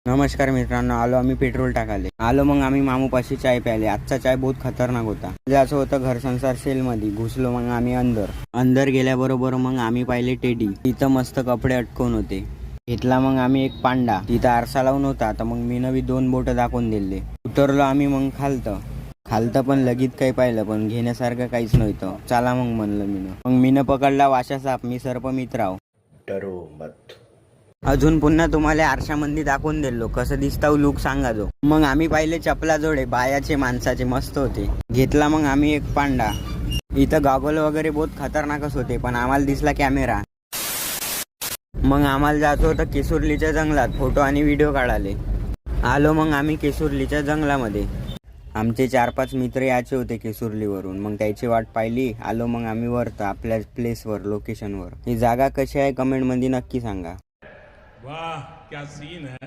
नमस्कार मित्रांनो, आलो आम्ही पेट्रोल टाकाले. आलो मग आम्ही मामूपाशी चाय प्याले. आजचा चाय बहुत खतरनाक होता. म्हणजे असं होतं, घर संसार सेल मध्ये घुसलो. मग आम्ही अंदर गेल्याबरोबर मग आम्ही पाहिले टेडी. तिथं मस्त कपडे अटकवून होते. घेतला मग आम्ही एक पांडा. तिथं आरसा लावून होता. तर मग मी नवी 2 बोट दाखवून दिले. उतरलो आम्ही मग खालतं पण लगीत काही पाहिलं, पण घेण्यासारखं काहीच नव्हतं. चला मग म्हणलं मग मीनं पकडला वाशा साप. मी सर्प मित्राव, डरो मत. अजून पुन्हा तुम्हाला आरशामध्ये दाखवून दिलो कसं दिसतं लुक सांगा जो. मग आम्ही पाहिले चपला जोडे बायाचे माणसाचे मस्त होते. घेतला मग आम्ही एक पांडा. इथं गॉगल वगैरे बहुत खतरनाकच होते, पण आम्हाला दिसला कॅमेरा. मग आम्हाला जायचं होतं केसुर्लीच्या जंगलात फोटो आणि व्हिडिओ काढाले. आलो मग आम्ही केसुर्लीच्या जंगलामध्ये. आमचे 4-5 मित्र यायचे होते केसुर्लीवरून. मग त्याची वाट पाहिली. आलो मग आम्ही वरतं आपल्या प्लेसवर, लोकेशनवर. ही जागा कशी आहे कमेंटमध्ये नक्की सांगा. वाह क्या सीन है.